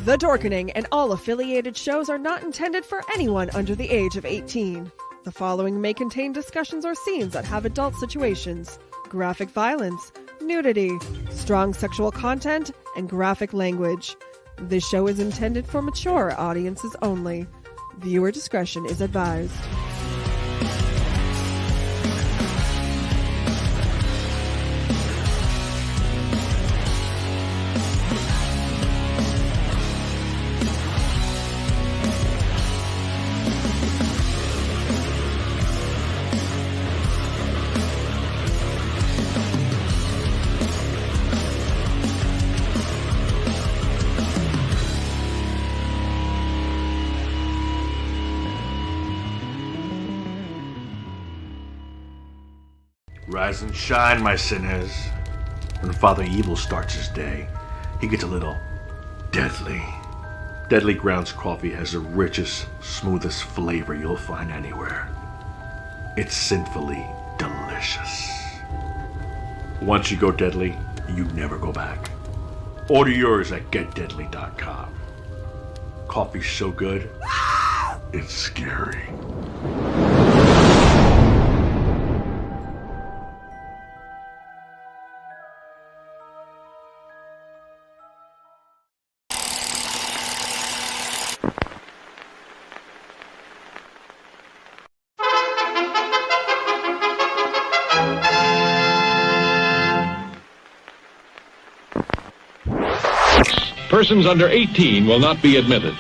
The Dorkening and all affiliated shows are not intended for anyone under the age of 18. The following may contain discussions or scenes that have adult situations, graphic violence, nudity, strong sexual content, and graphic language. This show is intended for mature audiences only. Viewer discretion is advised. Rise and shine, my sinners. When Father Evil starts his day, he gets a little deadly. Deadly Grounds coffee has the richest, smoothest flavor you'll find anywhere. It's sinfully delicious. Once you go deadly, you never go back. Order yours at getdeadly.com. Coffee's so good, it's scary. Persons under 18 will not be admitted.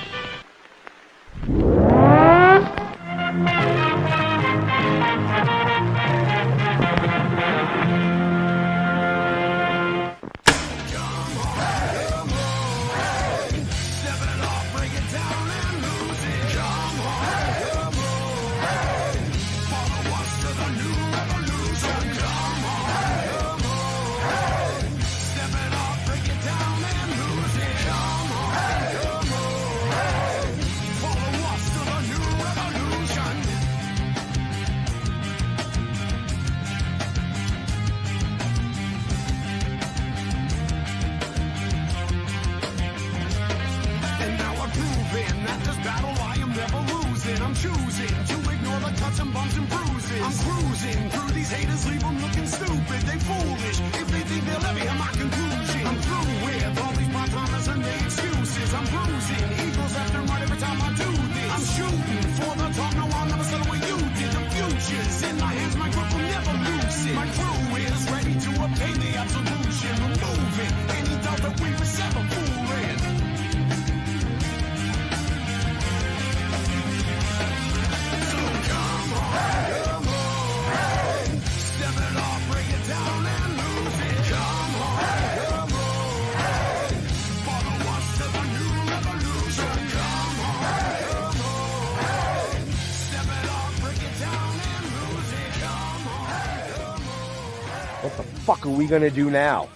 What the fuck are we gonna do now?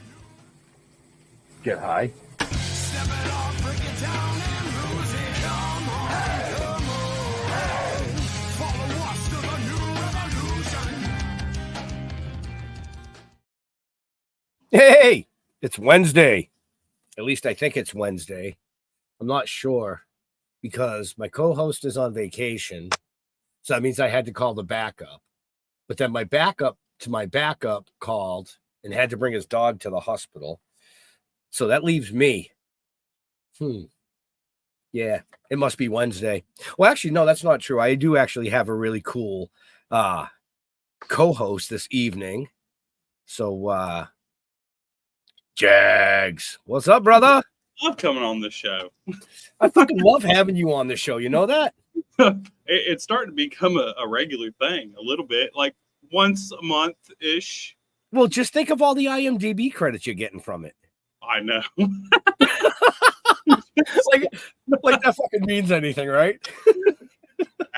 Get high? Hey, it's Wednesday. At least I think it's Wednesday. I'm not sure because my co-host is on vacation. So that means I had to call the backup. But then my backup called and had to bring his dog to the hospital. So that leaves me. Yeah, it must be Wednesday. Well, actually, no, that's not true. I do actually have a really cool co-host this evening. So, Jags, what's up, brother? Love coming on this show. I fucking love having you on the show. You know that? It's starting to become a regular thing a little bit, like once a month-ish. Well, just think of all the IMDb credits you're getting from it. I know. like that fucking means anything, right?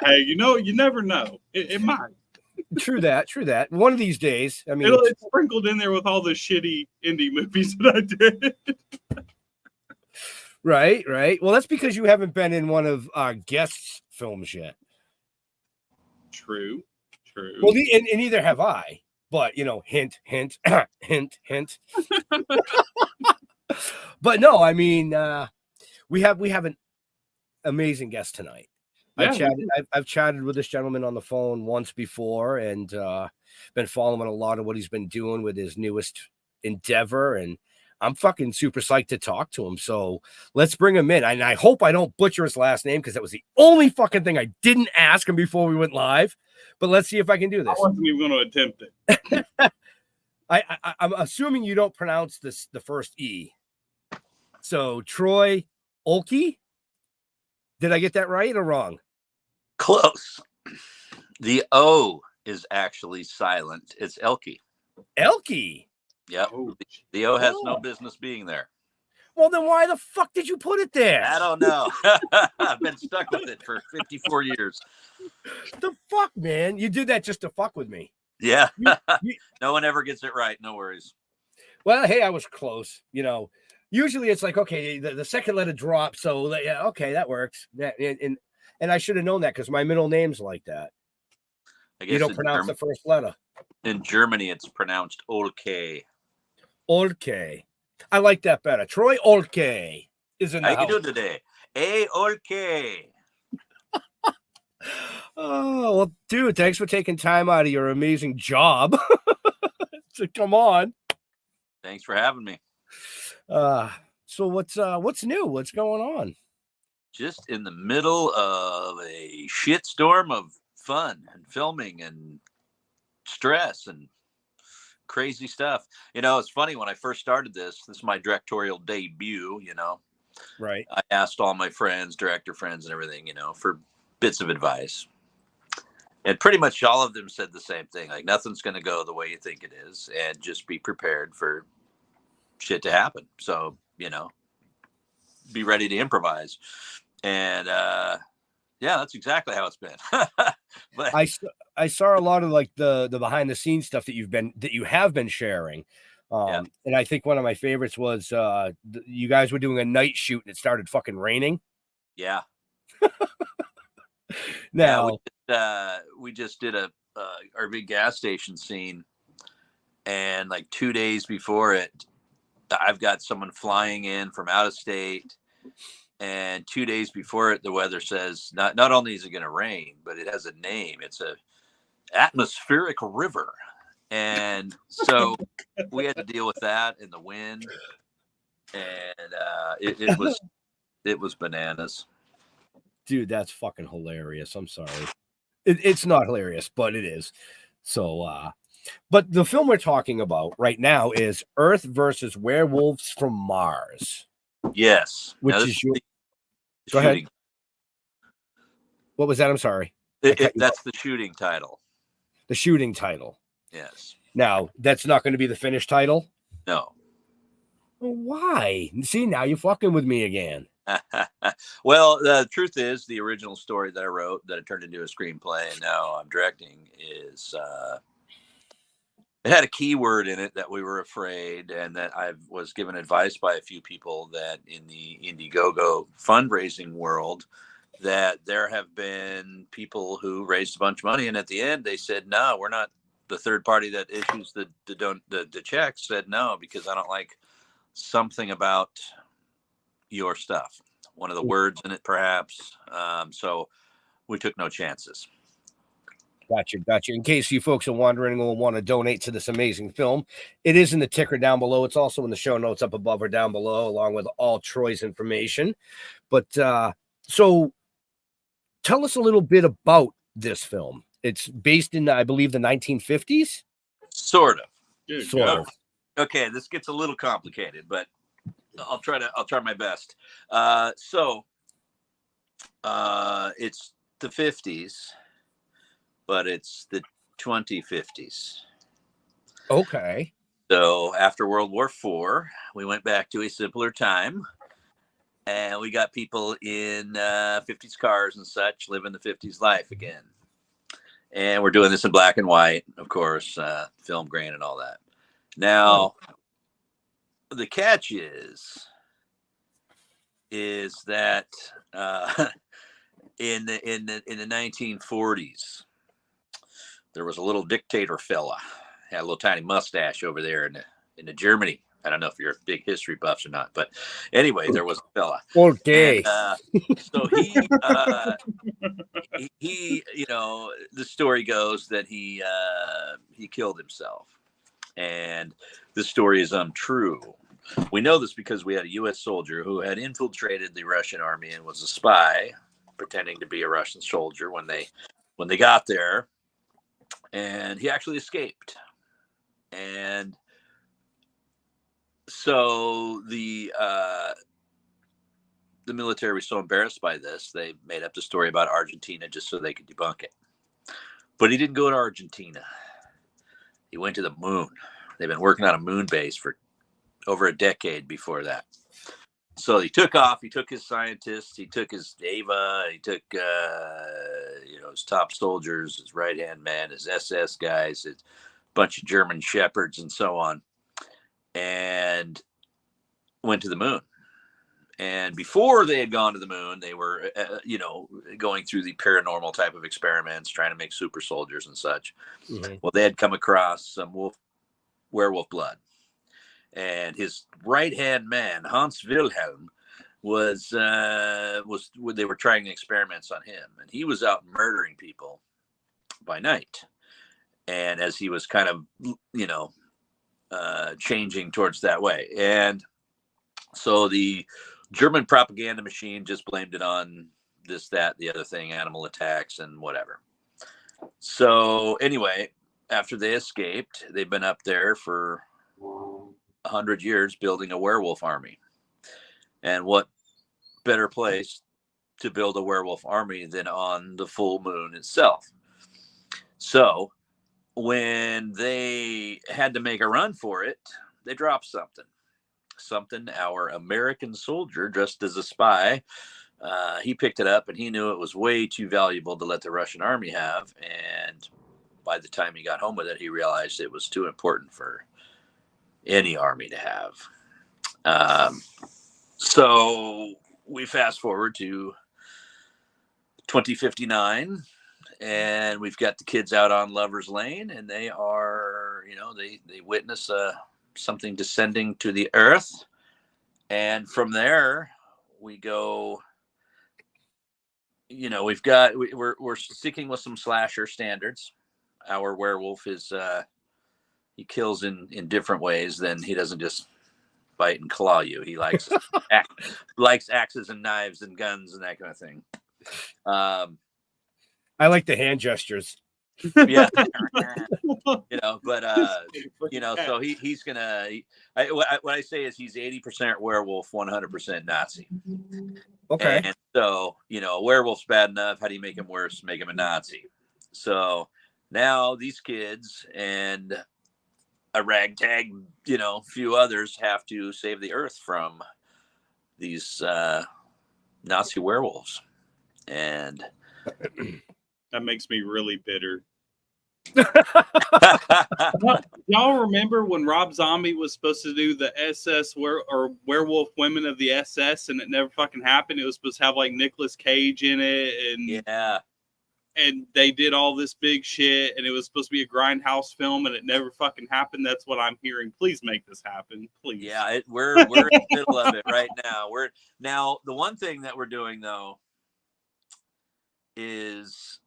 Hey, you never know. It might. True that. One of these days, I mean, it's sprinkled in there with all the shitty indie movies that I did. Right. Well, that's because you haven't been in one of our guests' films yet. True. Well, and neither have I. But hint, hint. But no, I mean, we have an amazing guest tonight. Yeah, I've chatted with this gentleman on the phone once before, and been following a lot of what he's been doing with his newest endeavor, and I'm fucking super psyched to talk to him. So let's bring him in. And I hope I don't butcher his last name, because that was the only fucking thing I didn't ask him before we went live. But let's see if I can do I this. wasn't even going to attempt it. I'm assuming you don't pronounce the first E. So Troy Oelke. Did I get that right or wrong? Close. The O is actually silent. It's Elke. Elke. Yep. Oh. The O has no business being there. Well, then why the fuck did you put it there? I don't know. I've been stuck with it for 54 years. The fuck, man? You did that just to fuck with me. Yeah. You- No one ever gets it right. No worries. Well, hey, I was close. Usually it's like, okay, the second letter drops, so yeah, okay, that works. Yeah, and I should have known that, because my middle name's like that. I guess You don't pronounce the first letter. in Germany, it's pronounced Oelke. Oelke. I like that better. Troy Oelke is in the How you house. doing today? Hey, Oelke. Oh, well, dude, thanks for taking time out of your amazing job to come on. Thanks for having me. So what's new? What's going on? Just in the middle of a shitstorm of fun and filming and stress and crazy stuff. It's funny, when I first started this is my directorial debut, Right. I asked all my friends, director friends and everything, for bits of advice. And pretty much all of them said the same thing. Like, nothing's going to go the way you think it is, and just be prepared for shit to happen. So, be ready to improvise. And yeah, that's exactly how it's been. But I saw a lot of like the behind the scenes stuff that you have been sharing. And I think one of my favorites was you guys were doing a night shoot and it started fucking raining. yeah. Now we just did our big gas station scene, and like 2 days before it, I've got someone flying in from out of state, and 2 days before it, the weather says not only is it going to rain, but it has a name. It's a atmospheric river, and so we had to deal with that in the wind, and it was bananas. Dude, that's fucking hilarious. I'm sorry. It's not hilarious, but it is. So, but the film we're talking about right now is Earth versus Werewolves from Mars. Yes. Which now, is your... Go ahead. What was that? I'm sorry. That's the shooting title. The shooting title. Yes. Now, that's not going to be the finished title? No. Why? See, now you're fucking with me again. Well, the truth is, the original story that I wrote that I turned into a screenplay and now I'm directing is it had a keyword in it that we were afraid, and that I was given advice by a few people that in the Indiegogo fundraising world, that there have been people who raised a bunch of money, and at the end they said, no, we're not. The third party that issues the checks said no, because I don't like something about your stuff, one of the words in it perhaps. So we took no chances. Gotcha. In case you folks are wondering or want to donate to this amazing film, it is in the ticker down below. It's also in the show notes up above or down below, along with all Troy's information. But so tell us a little bit about this film. It's based in, I believe, the 1950s. Sort of. Good Sort God. of. Okay, this gets a little complicated, but I'll try my best. It's the 50s, but it's the 2050s. Okay. So after World War IV, we went back to a simpler time, and we got people in 50s cars and such living the 50s life again. And we're doing this in black and white, of course, film grain and all that. Now, the catch is that in the 1940s, there was a little dictator fella, had a little tiny mustache over there in the Germany I don't know if you're big history buffs or not, but anyway, there was a fella. Okay. And, so he, you know, the story goes that he killed himself, and this story is untrue. We know this because we had a U.S. soldier who had infiltrated the Russian army and was a spy, pretending to be a Russian soldier when they got there, and he actually escaped. And so the military was so embarrassed by this, they made up the story about Argentina just so they could debunk it. But he didn't go to Argentina. He went to the moon. They've been working on a moon base for over a decade before that. So he took off. He took his scientists. He took his Ava. He took, his top soldiers, his right-hand man, his SS guys, his bunch of German shepherds, and so on, and went to the moon. And before they had gone to the moon, they were, going through the paranormal type of experiments, trying to make super soldiers and such. Mm-hmm. Well, they had come across some werewolf blood. And his right-hand man, Hans Wilhelm, they were trying experiments on him. And he was out murdering people by night. And as he was kind of, changing towards that way. And so the German propaganda machine just blamed it on this, that, the other thing, animal attacks and whatever. So anyway, after they escaped, they've been up there for 100 years building a werewolf army. And what better place to build a werewolf army than on the full moon itself? So when they had to make a run for it, they dropped something our American soldier, dressed as a spy, he picked it up, and he knew it was way too valuable to let the Russian army have. And by the time he got home with it, he realized it was too important for any army to have. So we fast forward to 2059, and we've got the kids out on Lover's Lane, and they are, they witness something descending to the earth. And from there we go, we're sticking with some slasher standards. Our werewolf is, he kills in different ways. Then he doesn't just bite and claw you. He likes likes axes and knives and guns and that kind of thing. I like the hand gestures. Yeah. So he's gonna. What I say is he's 80% werewolf, 100% Nazi. Okay. And so a werewolf's bad enough. How do you make him worse? Make him a Nazi. So now these kids and a ragtag, few others have to save the earth from these Nazi werewolves. And that makes me really bitter. Y'all remember when Rob Zombie was supposed to do the SS Werewolf Women of the SS, and it never fucking happened? It was supposed to have like Nicolas Cage in it, and yeah, and they did all this big shit, and it was supposed to be a grindhouse film, and it never fucking happened. That's what I'm hearing. Please make this happen, please. Yeah, we're in the middle of it right now. The one thing that we're doing though is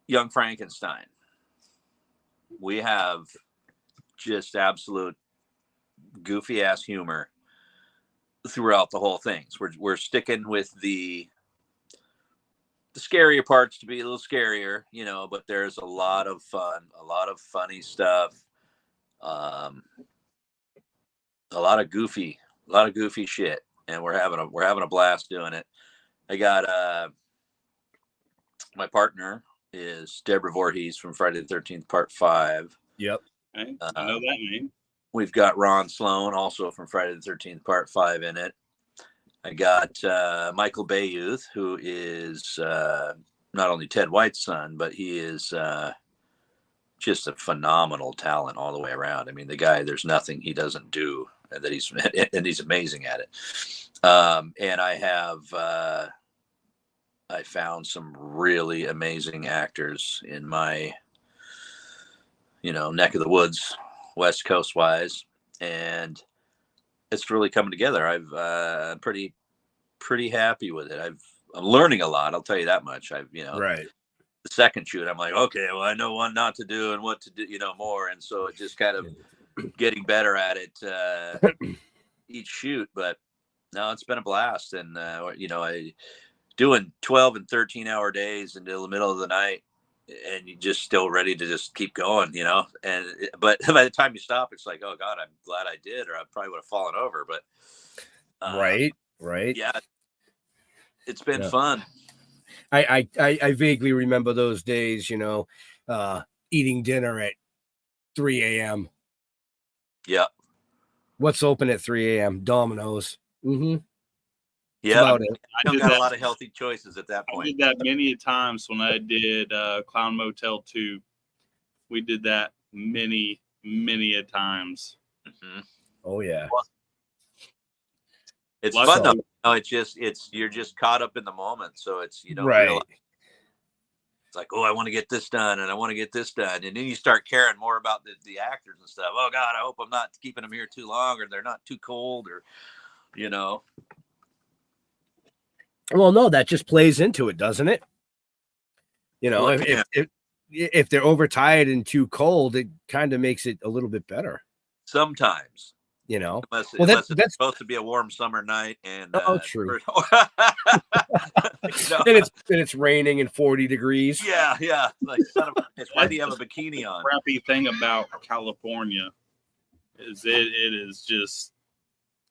Young Frankenstein. We have just absolute goofy ass humor throughout the whole thing. So we're sticking with the scarier parts to be a little scarier, but there's a lot of fun, a lot of funny stuff, a lot of goofy shit, and we're having a blast doing it. I got my partner is Deborah Voorhees from Friday the 13th Part 5. Yep. I know that name. We've got Ron Sloan, also from Friday the 13th Part 5 in it. I got Michael Bayouth, who is not only Ted White's son, but he is just a phenomenal talent all the way around. I mean, the guy, there's nothing he doesn't do, and he's amazing at it. And I have I found some really amazing actors in my neck of the woods, West Coast wise. and it's really coming together. I've pretty happy with it. I'm learning a lot. I'll tell you that much. Right. The second shoot, I'm like, okay, well, I know what not to do and what to do, more. And so it just kind of getting better at it each shoot. But no, it's been a blast. And, I doing 12 and 13-hour days until the middle of the night, and you're just still ready to just keep going, but by the time you stop, it's like, oh God, I'm glad I did, or I probably would have fallen over. But right. Yeah, it's been fun. I vaguely remember those days, eating dinner at 3 a.m. Yeah. What's open at 3 a.m.? Domino's. Mm-hmm. Yeah. I don't got a lot of healthy choices at that point. I did that many times when I did Clown Motel 2. We did that many a times. Mm-hmm. Oh yeah. It's fun though. No, you're just caught up in the moment. So you don't realize. It's like, oh, I want to get this done and I want to get this done. And then you start caring more about the actors and stuff. Oh God, I hope I'm not keeping them here too long, or they're not too cold, or, Well, no, that just plays into it, doesn't it? If they're overtired and too cold, it kind of makes it a little bit better. Sometimes. Unless it's supposed to be a warm summer night, and true. And it's raining and 40 degrees. Yeah. Like, son of a bitch, why do you have a bikini on? Crappy thing about California is it is just.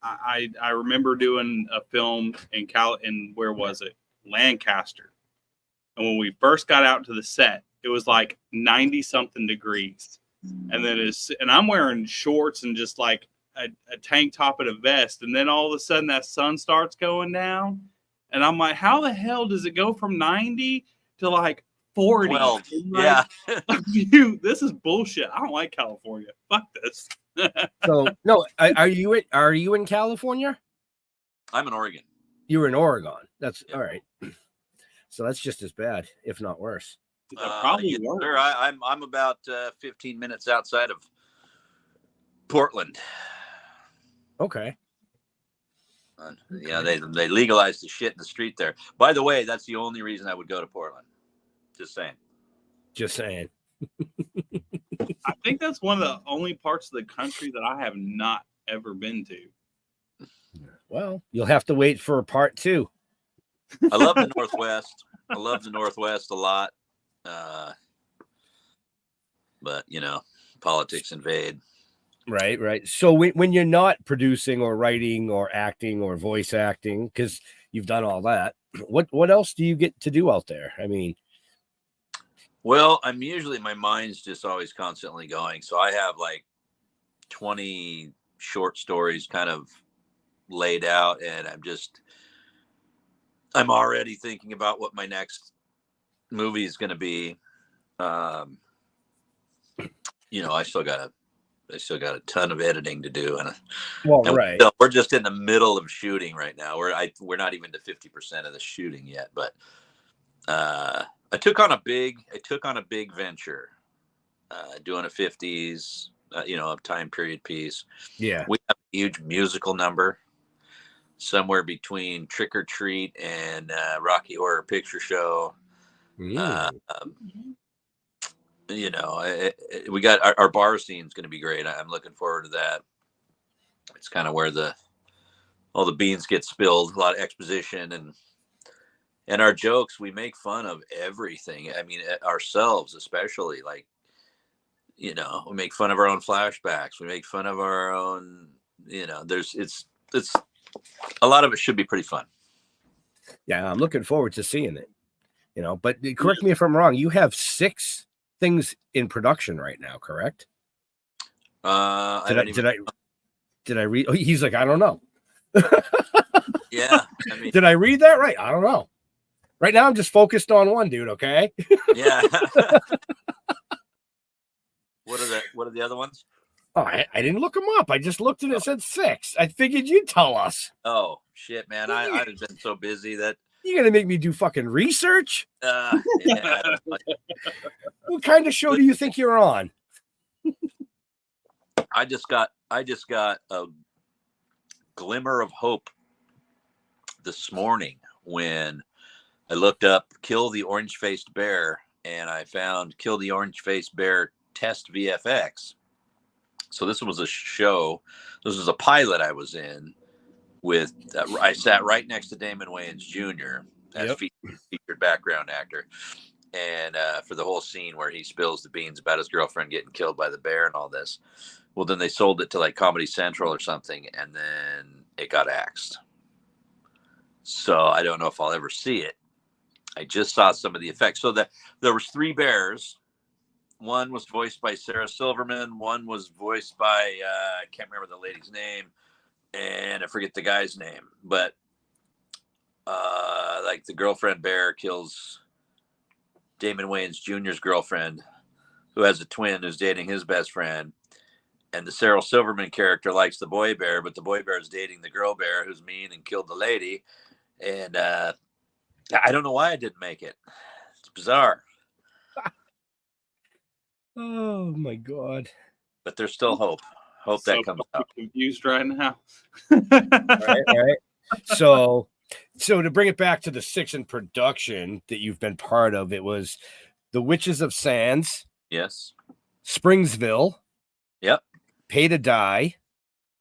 I remember doing a film in where was it? Lancaster. And when we first got out to the set, it was like 90 something degrees. And then I'm wearing shorts and just like a tank top and a vest. And then all of a sudden that sun starts going down. And I'm like, how the hell does it go from 90 to like 40? 12. Like, this is bullshit. I don't like California. Fuck this. So no, are you in California? I'm in Oregon. You're in Oregon. That's all right. So that's just as bad, if not worse. Probably worse. Sir, I'm about 15 minutes outside of Portland. Okay. They legalized the shit in the street there. By the way, that's the only reason I would go to Portland. Just saying. I think that's one of the only parts of the country that I have not ever been to. Well, you'll have to wait for part 2. I love the Northwest. I love the Northwest a lot. But, politics invade. Right. So when you're not producing or writing or acting or voice acting, because you've done all that, what else do you get to do out there? I mean, well, my mind's just always constantly going. So I have like 20 short stories kind of laid out, and I'm already thinking about what my next movie is going to be. I still got a ton of editing to do, and we're just in the middle of shooting right now. We're not even to 50% of the shooting yet, but I took on a big venture, doing a 50s, a time period piece. Yeah, we have a huge musical number, somewhere between Trick or Treat and Rocky Horror Picture Show. We got our bar scene's going to be great. I'm looking forward to that. It's kind of where all the beans get spilled, a lot of exposition, and our jokes, we make fun of everything. I mean, ourselves, especially, like, we make fun of our own flashbacks. We make fun of our own, it's a lot of it should be pretty fun. Yeah. I'm looking forward to seeing it, but correct me if I'm wrong. You have 6 things in production right now, correct? Did I read? Oh, he's like, I don't know. Yeah. Did I read that right? I don't know. Right now, I'm just focused on one, dude. Okay. Yeah. What are the other ones? Oh, I didn't look them up. I just looked and it said 6. I figured you'd tell us. Oh shit, man! I've been so busy that you're gonna make me do fucking research. Yeah. What kind of show do you think you're on? I just got I just got a glimmer of hope this morning when I looked up Kill the Orange-Faced Bear, and I found Kill the Orange-Faced Bear Test VFX. So this was a show. This was a pilot I was in with. I sat right next to Damon Wayans Jr. as featured background actor, and for the whole scene where he spills the beans about his girlfriend getting killed by the bear and all this. Well, then they sold it to like Comedy Central or something, and then it got axed. So I don't know if I'll ever see it. I just saw some of the effects. So there was 3 bears. One was voiced by Sarah Silverman. One was voiced by, I can't remember the lady's name, and I forget the guy's name. But like the girlfriend bear kills Damon Wayans Jr.'s girlfriend, who has a twin who's dating his best friend. And the Sarah Silverman character likes the boy bear, but the boy bear is dating the girl bear who's mean and killed the lady. And I don't know why I didn't make it. It's bizarre. Oh my God. But there's still hope. Hope that comes out. Confused right now. All right. So to bring it back to the 6 in production that you've been part of, it was The Witches of Sands. Yes. Springsville. Yep. Pay to Die.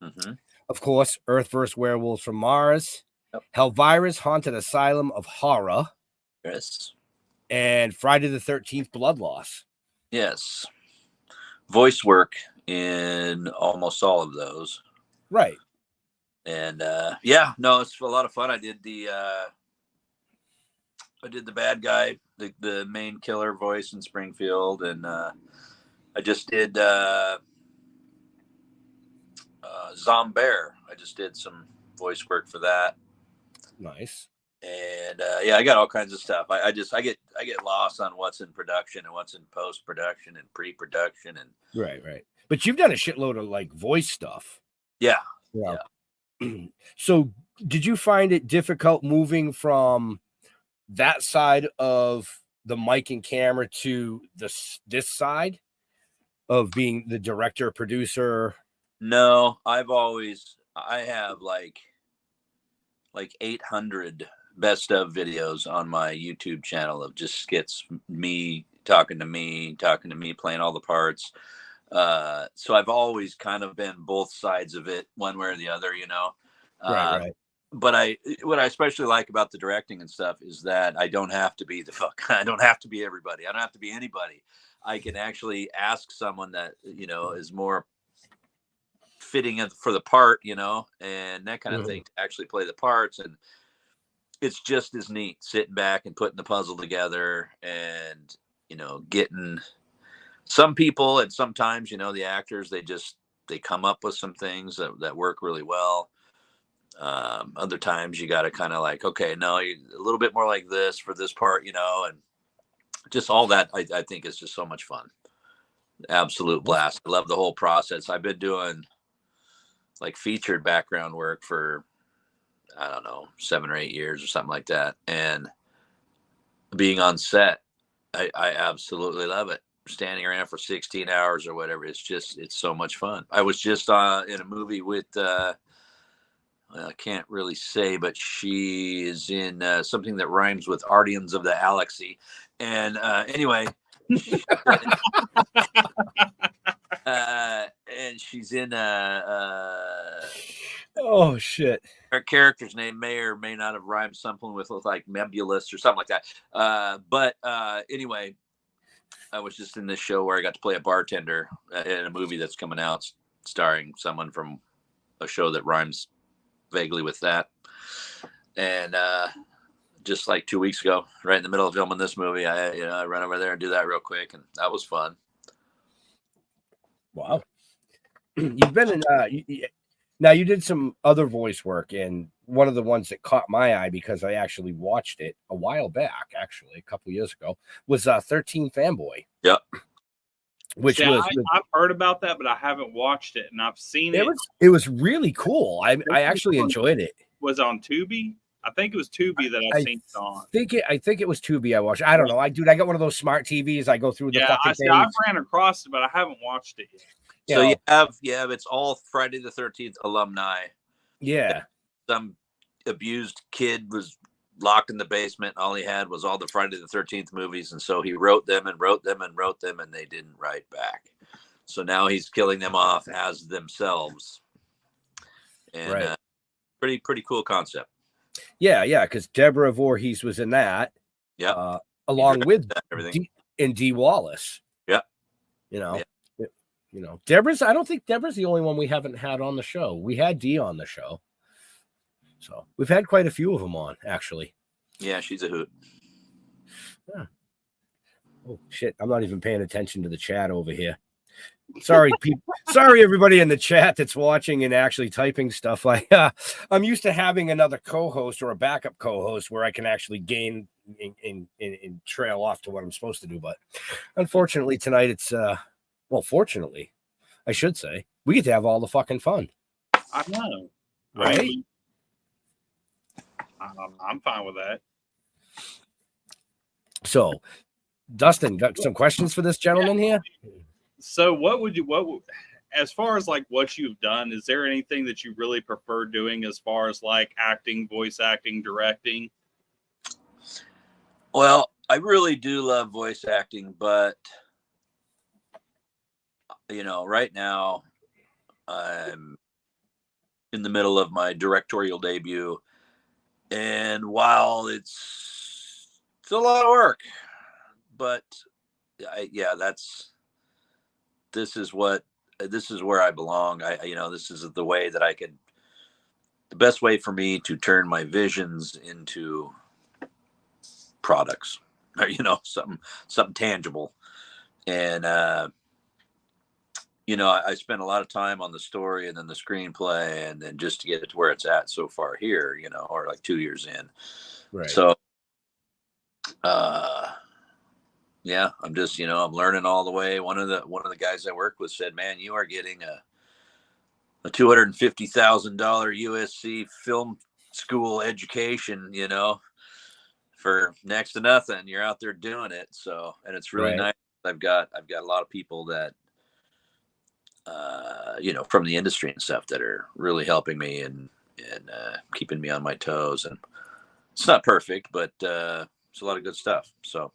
Mm-hmm. Of course, Earth vs. Werewolves from Mars. Yep. Helvira's Haunted Asylum of Horror. Yes. And Friday the 13th Blood Loss. Yes. Voice work in almost all of those. Right. And yeah, no, it's a lot of fun. I did the bad guy, the main killer voice in Springfield, and I just did Zombear. I just did some voice work for that. Nice. And yeah, I got all kinds of stuff. I get lost on what's in production and what's in post production and pre production and right. But you've done a shitload of like voice stuff. Yeah. So did you find it difficult moving from that side of the mic and camera to this side of being the director, producer? No, I have like 800 best of videos on my YouTube channel of just skits, me talking to me, playing all the parts. So I've always kind of been both sides of it, one way or the other, you know. Right. But what I especially like about the directing and stuff is that I don't have to be I don't have to be everybody. I don't have to be anybody. I can actually ask someone that, you know, is more fitting for the part, you know, and that kind of thing to actually play the parts. And it's just as neat sitting back and putting the puzzle together and, you know, getting some people, and sometimes, you know, the actors, they come up with some things that work really well. Other times you got to kind of like, okay, no, a little bit more like this for this part, you know, and just all that I think is just so much fun. Absolute blast. I love the whole process. I've been doing like featured background work for, I don't know, 7 or 8 years or something like that. And being on set, I absolutely love it. Standing around for 16 hours or whatever. It's so much fun. I was just in a movie with, well, I can't really say, but she is in something that rhymes with Guardians of the Galaxy. And anyway, and she's in oh shit, her character's name may or may not have rhymed something with like Mebulus or something like that. But anyway, I was just in this show where I got to play a bartender in a movie that's coming out starring someone from a show that rhymes vaguely with that. And just like 2 weeks ago, right in the middle of filming this movie, I run over there and do that real quick, and that was fun. Wow. You've been in now you did some other voice work, and one of the ones that caught my eye because I actually watched it a while back, actually a couple of years ago, was 13 Fanboy. Yep. Which I've heard about that, but I haven't watched it, and I've seen it. It was really cool. I actually enjoyed it. Was on Tubi? I think it was Tubi that I've seen it on. I think it was Tubi I watched. I don't know. I got one of those smart TVs. I go through the fucking things. I've ran across it, but I haven't watched it yet. So you have it's all Friday the 13th alumni. Yeah. Some abused kid was locked in the basement. All he had was all the Friday the 13th movies, and so he wrote them and wrote them and wrote them, and they didn't write back. So now he's killing them off as themselves. And pretty cool concept. Yeah, because Deborah Voorhees was in that. Yeah. Along with everything. D. Wallace. Yeah. You know, Deborah's. I don't think Deborah's the only one we haven't had on the show. We had Dee on the show, so we've had quite a few of them on, actually. Yeah, she's a hoot. Yeah. Oh shit! I'm not even paying attention to the chat over here. Sorry, people. Sorry, everybody in the chat that's watching and actually typing stuff. I'm used to having another co-host or a backup co-host where I can actually gain and trail off to what I'm supposed to do. But unfortunately, tonight it's fortunately, I should say, we get to have all the fucking fun. I know, right? I'm fine with that. So, Dustin, got some questions for this gentleman here? So as far as like what you've done, is there anything that you really prefer doing as far as like acting, voice acting, directing? Well, I really do love voice acting, but right now I'm in the middle of my directorial debut, and while it's a lot of work, but this is where I belong. This is the way that the best way for me to turn my visions into products, or, something tangible. And, I spent a lot of time on the story and then the screenplay, and then just to get it to where it's at so far here, or like 2 years in. Right. So, I'm just, I'm learning all the way. One of the guys I work with said, "Man, you are getting a $250,000 USC film school education, for next to nothing. You're out there doing it." So, and it's really nice. I've got a lot of people that, from the industry and stuff that are really helping me and keeping me on my toes. And it's not perfect, but it's a lot of good stuff. So.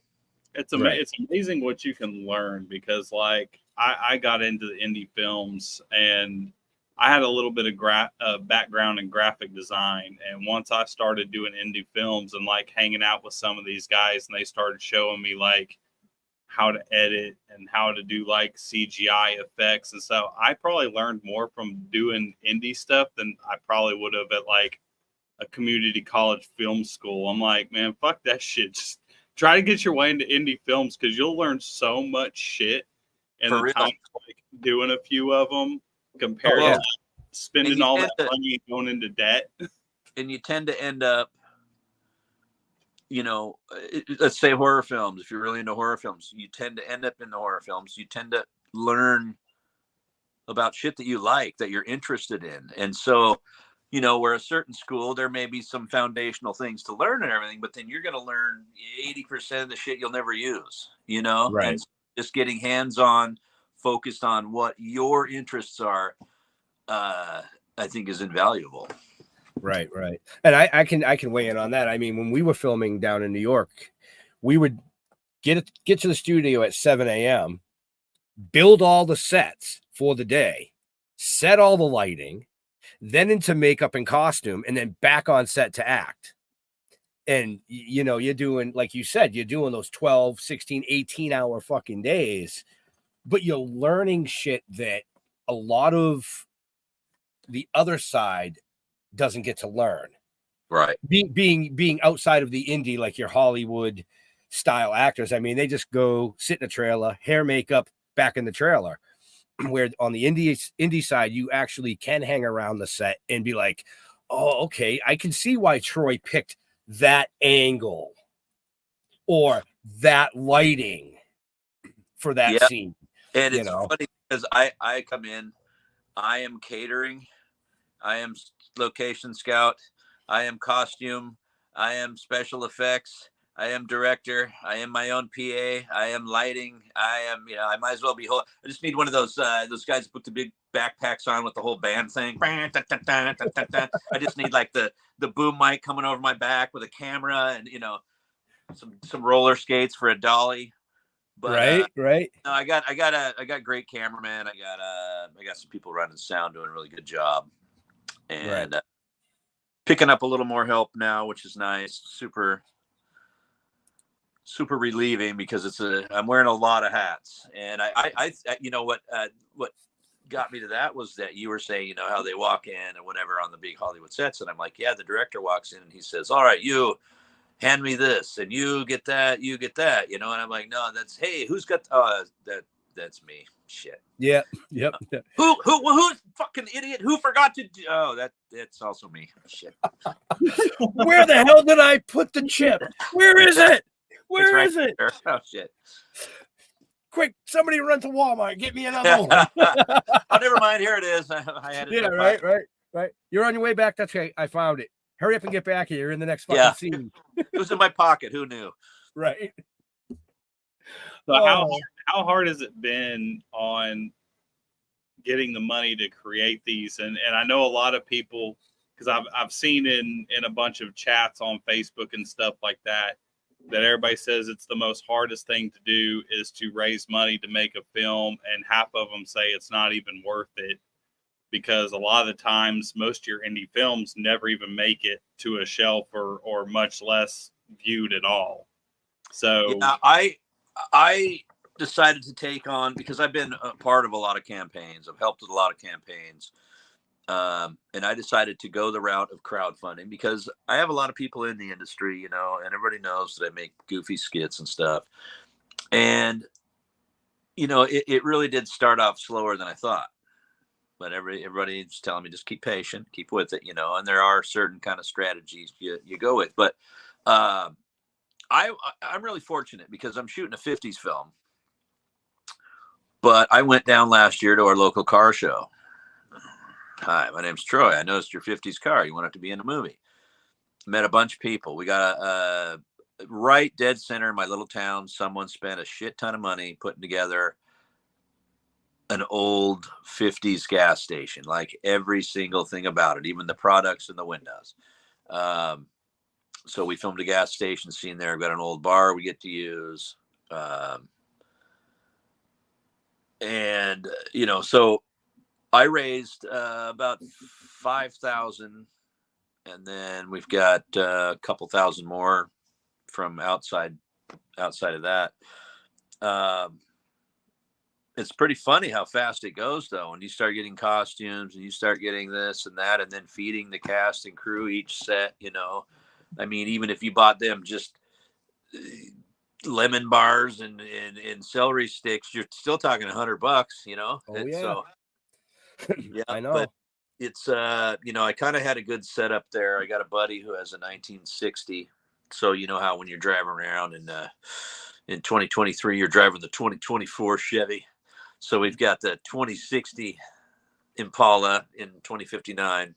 It's amazing what you can learn, because like I got into the indie films and I had a little bit of background in graphic design. And once I started doing indie films and like hanging out with some of these guys, and they started showing me like how to edit and how to do like CGI effects. And so I probably learned more from doing indie stuff than I probably would have at like a community college film school. I'm like, man, fuck that shit. Just try to get your way into indie films, because you'll learn so much shit in the time like doing a few of them compared to spending all that money going into debt. And you tend to end up, let's say horror films. If you're really into horror films, you tend to end up in the horror films. You tend to learn about shit that you like, that you're interested in. And so, where a certain school, there may be some foundational things to learn and everything, but then you're going to learn 80% of the shit you'll never use, Right. And just getting hands-on, focused on what your interests are, I think is invaluable. Right. And I can weigh in on that. I mean, when we were filming down in New York, we would get to the studio at 7 a.m., build all the sets for the day, set all the lighting, then into makeup and costume, and then back on set to act. And, you're doing, like you said, you're doing those 12, 16, 18-hour fucking days, but you're learning shit that a lot of the other side doesn't get to learn. Right. Being outside of the indie, like your Hollywood style actors. I mean, they just go sit in a trailer, hair, makeup, back in the trailer. Where on the indie side, you actually can hang around the set and be like, oh, okay, I can see why Troy picked that angle or that lighting for that scene. And it's funny because I come in, I am catering, I am location scout, I am costume, I am special effects, I am director. I am my own PA. I am lighting. I am, I might as well be whole. I just need one of those guys put the big backpacks on with the whole band thing. I just need like the boom mic coming over my back with a camera and, some roller skates for a dolly. But right. no, I got great cameraman. I got some people running sound doing a really good job, and picking up a little more help now, which is nice. Super relieving because I'm wearing a lot of hats, and I what got me to that was that you were saying how they walk in and whatever on the big Hollywood sets, and I'm like, yeah, the director walks in and he says, all right, you hand me this and you get that, and I'm like, no, hey, who's got that's me. Shit. Yep. Who's fucking idiot who forgot to do, that's also me. Shit. Where the hell did I put the chip? Where is it? Where is it? There. Oh shit. Quick, somebody run to Walmart, get me another one. Oh, never mind, here it is. I had it. Yeah, right. You're on your way back. That's right. I found it. Hurry up and get back here. You're in the next fucking scene. It was in my pocket. Who knew? Right. So how hard has it been on getting the money to create these? And I know a lot of people, because I've seen in a bunch of chats on Facebook and stuff like that everybody says it's the most hardest thing to do is to raise money to make a film, and half of them say it's not even worth it. Because a lot of the times, most of your indie films never even make it to a shelf or much less viewed at all. So yeah, I decided to take on, because I've been a part of a lot of campaigns. I've helped with a lot of campaigns. And I decided to go the route of crowdfunding because I have a lot of people in the industry, and everybody knows that I make goofy skits and stuff. And, it really did start off slower than I thought. But everybody's telling me just keep patient, keep with it, and there are certain kind of strategies you go with. But I'm really fortunate because I'm shooting a 50s film. But I went down last year to our local car show. Hi, my name's Troy. I noticed your 50s car. You want it to be in a movie. Met a bunch of people. We got a right dead center in my little town. Someone spent a shit ton of money putting together an old 50s gas station, like every single thing about it, even the products in the windows. So we filmed a gas station scene there. We've got an old bar we get to use. So I raised about $5,000, and then we've got a couple thousand more from outside of that. It's pretty funny how fast it goes, though, when you start getting costumes and you start getting this and that, and then feeding the cast and crew each set. I mean, even if you bought them just lemon bars and celery sticks, you're still talking $100. Oh yeah. So, yeah, I know. But it's I kind of had a good setup there. I got a buddy who has a 1960, so how when you're driving around in 2023, you're driving the 2024 Chevy. So we've got the 2060 Impala in 2059,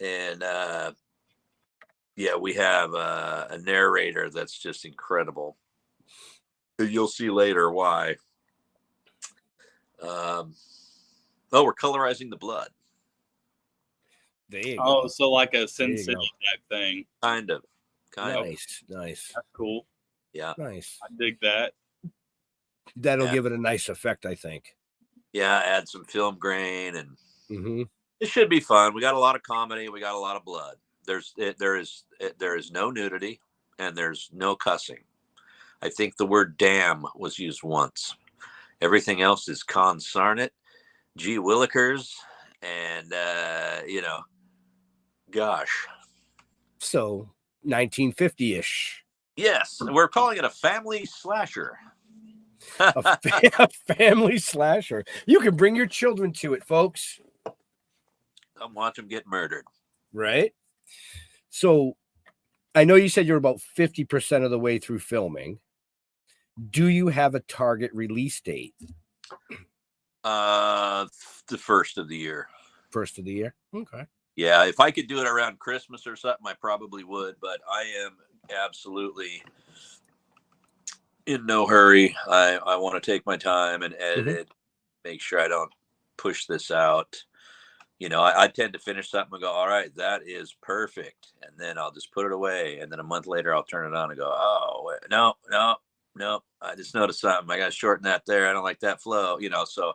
and we have a narrator that's just incredible. You'll see later why. We're colorizing the blood. There you go. So like a Sin City type thing. Kind of. Nice. That's cool. Yeah. Nice. I dig that. That'll give it a nice effect, I think. Yeah, add some film grain, and it should be fun. We got a lot of comedy. We got a lot of blood. There is no nudity, and there's no cussing. I think the word damn was used once. Everything else is consarnate, gee willikers, and gosh. So 1950-ish. Yes, we're calling it a family slasher. A family slasher. You can bring your children to it, folks. Come watch them get murdered. Right? So I know you said you're about 50% of the way through filming. Do you have a target release date? The first of the year. First of the year? Okay. Yeah, if I could do it around Christmas or something, I probably would. But I am absolutely in no hurry. I want to take my time and edit it, make sure I don't push this out. You know, I tend to finish something and go, all right, that is perfect. And then I'll just put it away. And then a month later, I'll turn it on and go, oh, wait, no. I just noticed something. I got to shorten that there. I don't like that flow, you know, so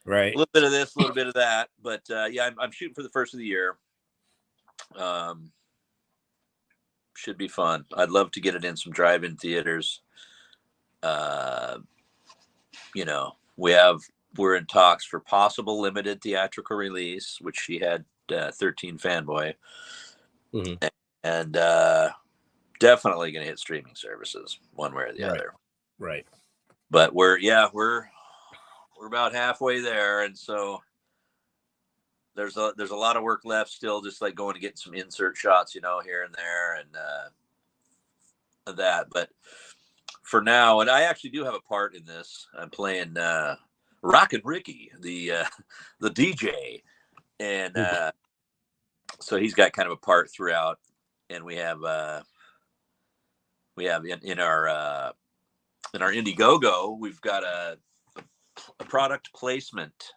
right. a little bit of this, a little bit of that. But yeah, I'm shooting for the first of the year. Should be fun. I'd love to get it in some drive-in theaters. You know, we're in talks for possible limited theatrical release, which she had 13 Fanboy, and definitely going to hit streaming services one way or the other. Right. But we're about halfway there, and so there's a lot of work left still, just like going to get some insert shots, you know, here and there, and that. But for now, and I actually do have a part in this. I'm playing Rockin' Ricky, the DJ, and so he's got kind of a part throughout. And we have in our Indiegogo, we've got a product placement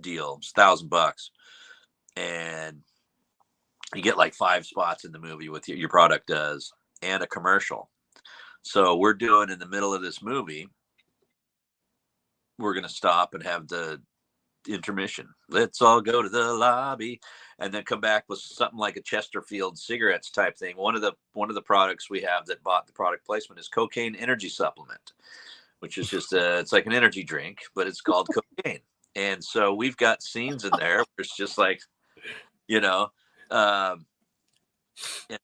deal. It's $1,000, and you get like 5 spots in the movie with your product does, and a commercial. So we're doing, in the middle of this movie, we're going to stop and have the intermission. Let's all go to the lobby, and then come back with something like a Chesterfield cigarettes type thing. One of the products we have that bought the product placement is cocaine energy supplement, which is just it's like an energy drink, but it's called cocaine. And so we've got scenes in there where it's just like, you know, and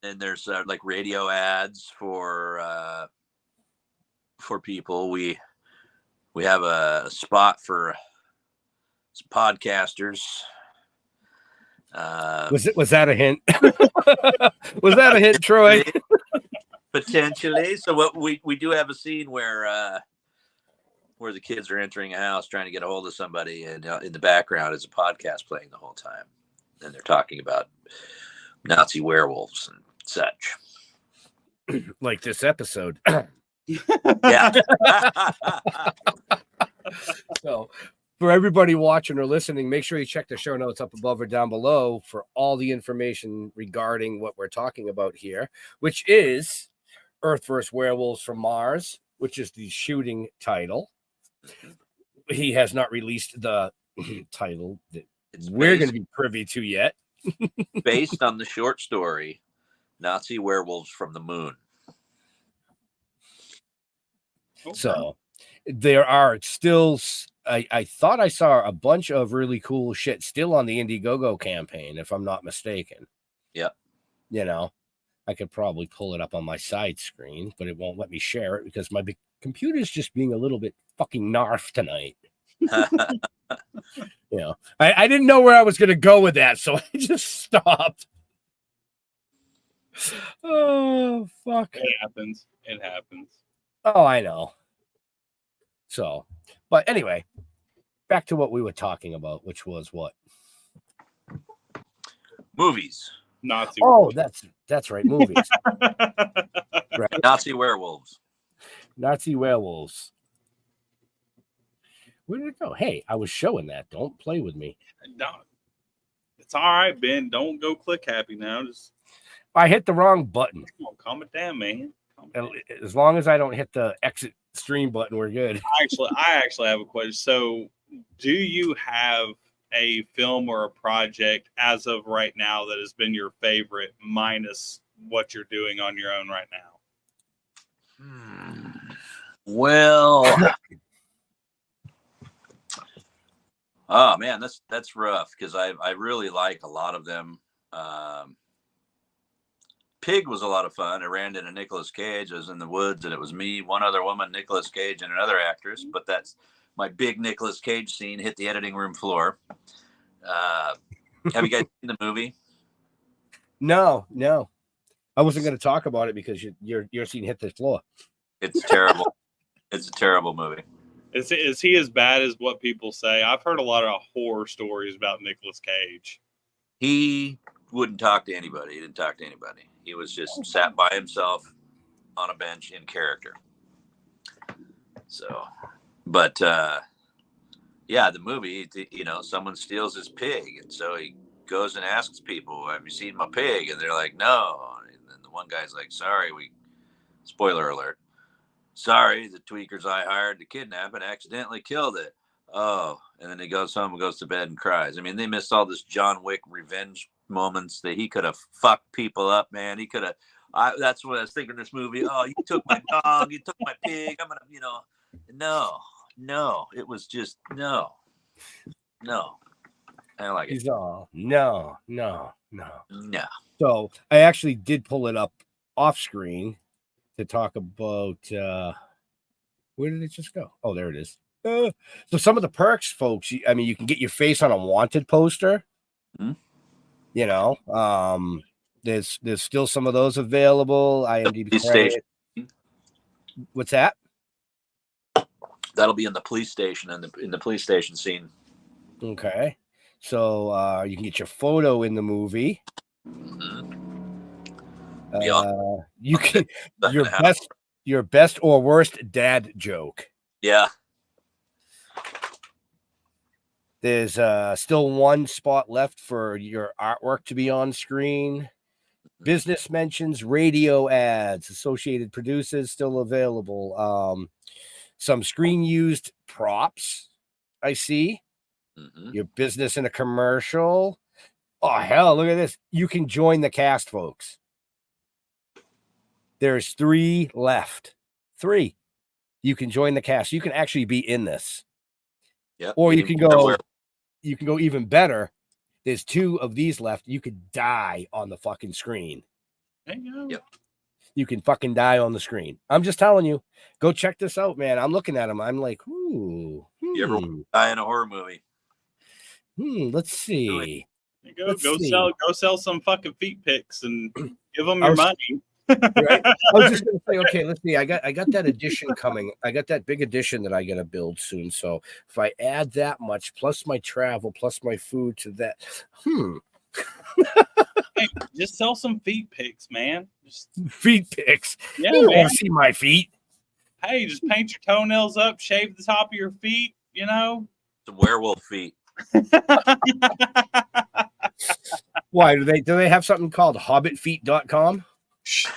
then there's like radio ads for people. We have a spot for podcasters. Was that a hint? Was that a hint, Troy? Potentially. So what we do have a scene where the kids are entering a house trying to get a hold of somebody, and in the background is a podcast playing the whole time, and they're talking about Nazi werewolves and such. Like this episode. Yeah. So for everybody watching or listening, make sure you check the show notes up above or down below for all the information regarding what we're talking about here, which is Earth vs. Werewolves from Mars, which is the shooting title. He has not released the title that we're going to be privy to yet. Based on the short story, Nazi Werewolves from the Moon. So there are still, I thought I saw a bunch of really cool shit still on the Indiegogo campaign, if I'm not mistaken. Yep. You know, I could probably pull it up on my side screen, but it won't let me share it because my computer's just being a little bit fucking narf tonight. You know, I didn't know where I was going to go with that, so I just stopped. Oh, fuck. It happens. Oh, I know. So, but anyway, back to what we were talking about, which was what? Movies. Nazi. Oh, that's right, movies. Right. Nazi werewolves. Nazi werewolves. Where did it go? Hey, I was showing that. Don't play with me. Don't. It's all right, Ben. Don't go click happy now. Just I hit the wrong button. calm it down, man. As long as I don't hit the exit stream button, we're good. I actually have a question. So, do you have a film or a project as of right now that has been your favorite, minus what you're doing on your own right now? Well, oh man, that's rough because I really like a lot of them. Pig was a lot of fun. I ran into Nicolas Cage. I was in the woods, and it was me, one other woman, Nicolas Cage, and another actress. But that's my big Nicolas Cage scene hit the editing room floor. Have you guys seen the movie? No. I wasn't going to talk about it because your scene hit the floor. It's terrible. It's a terrible movie. Is he as bad as what people say? I've heard a lot of horror stories about Nicolas Cage. He wouldn't talk to anybody. He didn't talk to anybody. He was just sat by himself on a bench in character. So, but yeah, the movie, you know, someone steals his pig, and so he goes and asks people, "Have you seen my pig?" And they're like, "No." And then the one guy's like, "Sorry, spoiler alert. Sorry, the tweakers I hired to kidnap and accidentally killed it." Oh, and then he goes home and goes to bed and cries. I mean, they missed all this John Wick revenge moments that he could have fucked people up, man. He could have. That's what I was thinking. This movie. Oh, you took my dog. You took my pig. I'm gonna, you know. No. It was just no. I don't like it. He's all no. No. So I actually did pull it up off screen to talk about where did it just go? Oh, there it is. So some of the perks, folks, I mean, you can get your face on a wanted poster. Mm-hmm. You know, there's still some of those available. IMDb station. What's that? That'll be in the police station and in the police station scene. Okay. So you can get your photo in the movie. Mm-hmm. You can your best or worst dad joke. Yeah. There's still one spot left for your artwork to be on screen. Business mentions, radio ads, associated producers still available. Some screen used props, I see. Mm-hmm. Your business in a commercial. Oh, hell, look at this. You can join the cast, folks. There's 3 left. 3. You can join the cast. You can actually be in this. Yep. Or you can go even better. There's 2 of these left. You could die on the fucking screen. There you go. Yep. You can fucking die on the screen. I'm just telling you. Go check this out, man. I'm looking at them. I'm like, ooh. You ever die in a horror movie? Let's see. There you go sell some fucking feet pics and give them your money. Right? I was just gonna say, okay, let's see. I got that edition coming. I got that big edition that I gotta build soon. So if I add that much plus my travel plus my food to that, Hey, just sell some feet pics, man. Just feet pics. Yeah, you don't man. want to see my feet. Hey, just paint your toenails up, shave the top of your feet. You know, Some werewolf feet. Why do they have something called hobbitfeet.com?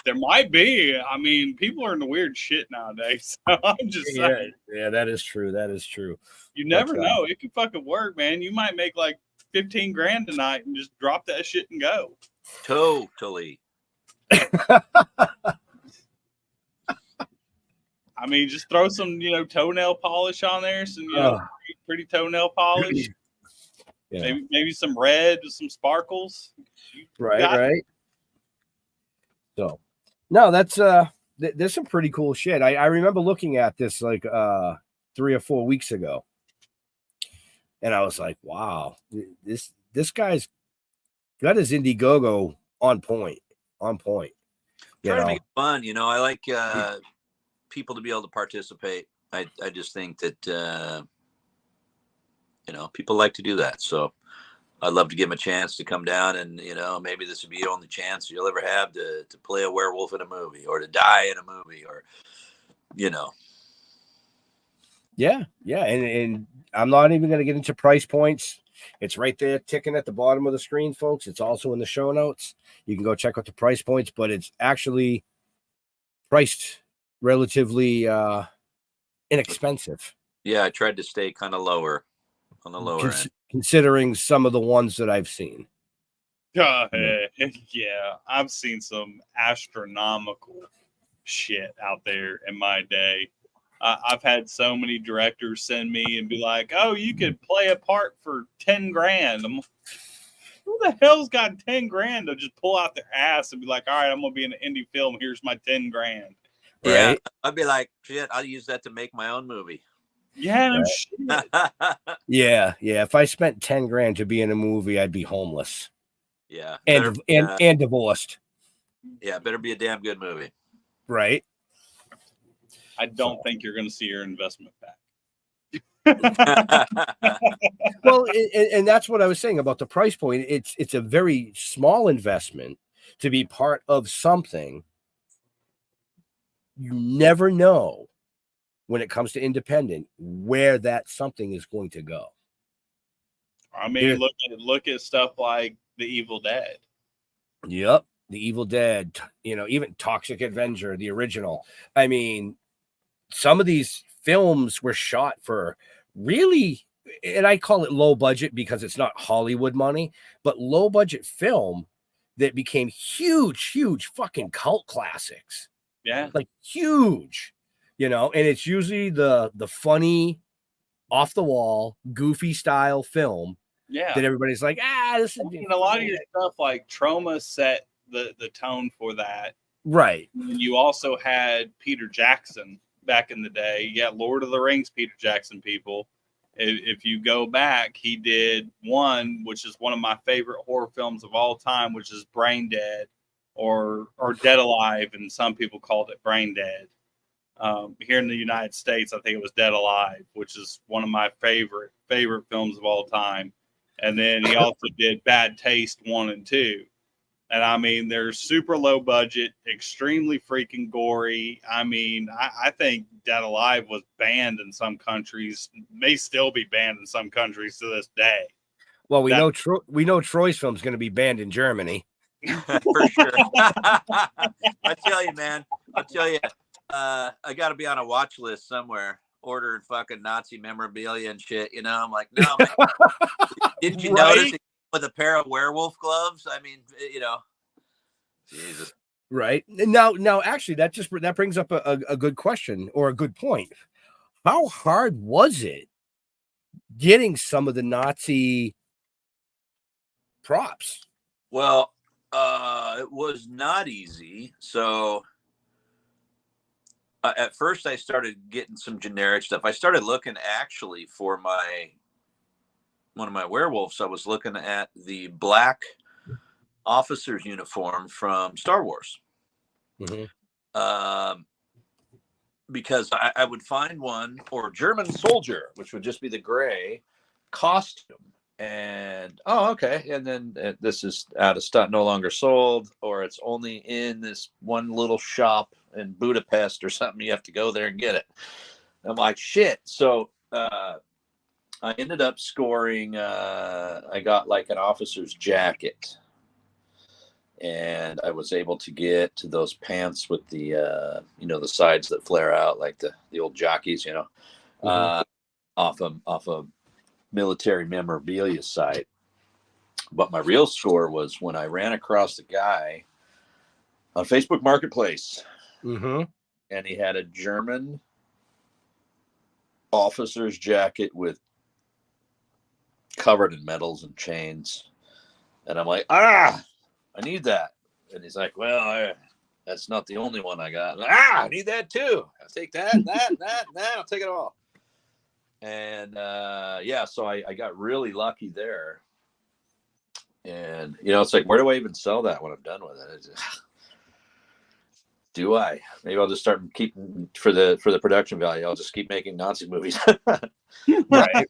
There might be. I mean, people are into weird shit nowadays. So I'm just saying. Yeah, that is true. That is true. You never know. It could fucking work, man. You might make like 15 grand tonight and just drop that shit and go. Totally. I mean, just throw some, toenail polish on there, some, pretty toenail polish. Yeah. Maybe some red with some sparkles. Right. So, no, that's there's some pretty cool shit. I remember looking at this like 3 or 4 weeks ago, and I was like, wow, this guy's got his Indiegogo on point. Try to make it fun, I like people to be able to participate. I just think that people like to do that. So I'd love to give them a chance to come down and, maybe this would be the only chance you'll ever have to play a werewolf in a movie or to die in a movie or, Yeah. And I'm not even going to get into price points. It's right there ticking at the bottom of the screen, folks. It's also in the show notes. You can go check out the price points, but it's actually priced relatively inexpensive. Yeah, I tried to stay kind of lower on the lower end. Considering some of the ones that I've seen. Yeah, I've seen some astronomical shit out there in my day. I've had so many directors send me and be like, "Oh, you could play a part for 10 grand." I'm like, who the hell's got 10 grand to just pull out their ass and be like, "All right, I'm gonna be in an indie film. Here's my 10 grand." Yeah, right? I'd be like, "Shit, I'll use that to make my own movie." Yeah, no shit. Yeah. If I spent 10 grand to be in a movie, I'd be homeless. Yeah, and divorced. Yeah, better be a damn good movie. Right. I don't think you're going to see your investment back. Well, and that's what I was saying about the price point. It's a very small investment to be part of something, you never know when it comes to independent where that something is going to go. I mean, look at stuff like The Evil Dead. Yep. The Evil Dead, even Toxic Avenger, the original. I mean, some of these films were shot for really, and I call it low budget because it's not Hollywood money, but low budget film that became huge fucking cult classics. Yeah. Like huge, and it's usually the funny, off the wall, goofy style film. Yeah. That everybody's like, this is a lot of your stuff like Trauma set the tone for that. Right. And you also had Peter Jackson back in the day. You got Lord of the Rings Peter Jackson people. If you go back, he did one, which is one of my favorite horror films of all time, which is Brain Dead or Dead Alive, and some people called it Brain Dead. Here in the United States, I think it was Dead Alive, which is one of my favorite films of all time. And then he also did Bad Taste 1 and 2. And I mean, they're super low budget, extremely freaking gory. I mean, I think Dead Alive was banned in some countries, may still be banned in some countries to this day. Well, we know Troy's film's going to be banned in Germany. For sure. I tell you, man, I got to be on a watch list somewhere, ordering fucking Nazi memorabilia and shit. I'm like, no, man. Didn't you notice it with a pair of werewolf gloves? I mean, Jesus. Right. Now, actually, that brings up a good question or a good point. How hard was it getting some of the Nazi props? Well, it was not easy. So at first I started getting some generic stuff. I started looking actually for one of my werewolves. I was looking at the black officer's uniform from Star Wars. Mm-hmm. Because I would find one, or German soldier, which would just be the gray costume. And, okay. And then this is out of stock, no longer sold, or it's only in this one little shop in Budapest or something. You have to go there and get it. I'm like, shit. So I ended up scoring, I got like an officer's jacket. And I was able to get to those pants with the, the sides that flare out, like the old jockeys, mm-hmm. off a military memorabilia site. But my real score was when I ran across the guy on Facebook Marketplace. Mm-hmm. And he had a German officer's jacket with covered in medals and chains. And I'm like, I need that. And he's like, well, that's not the only one I got. Like, I need that too. I'll take that, I'll take it all. And so I got really lucky there. And it's like, where do I even sell that when I'm done with it? Do I? Maybe I'll just start keeping for the production value. I'll just keep making Nazi movies. Right.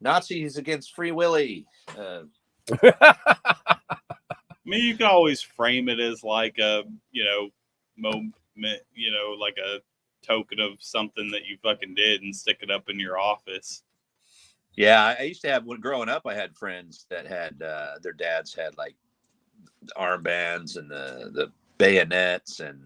Nazis against Free Willy. I mean, you can always frame it as like a, moment, like a token of something that you fucking did and stick it up in your office. Yeah, I used to have, when growing up, I had friends that had, their dads had like armbands and the bayonets and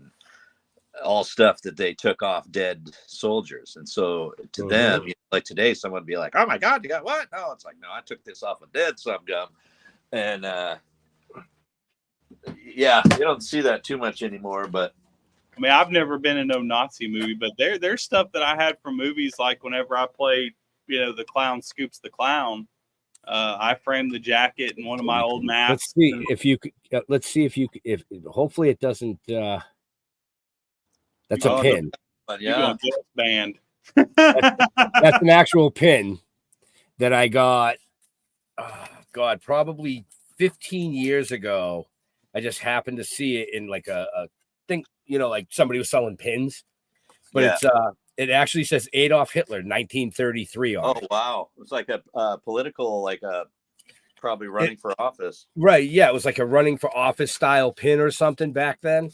all stuff that they took off dead soldiers. And so to mm-hmm. them, like today, someone would be like, oh my God, you got what? No, it's like, no, I took this off a dead some gum. And, yeah, you don't see that too much anymore, but I mean, I've never been in no Nazi movie, but there's stuff that I had from movies, like whenever I played, the Clown Scoops the Clown. I framed the jacket in one of my old masks. Let's see if hopefully it doesn't. That's a pin. But yeah, you're gonna get us banned. That's an actual pin that I got. God, probably 15 years ago. I just happened to see it in like a thing, like somebody was selling pins, but yeah. It actually says Adolf Hitler, 1933 on it. Oh, wow. It's like a political, like a Probably running for office. Right. Yeah. It was like a running for office style pin or something back then.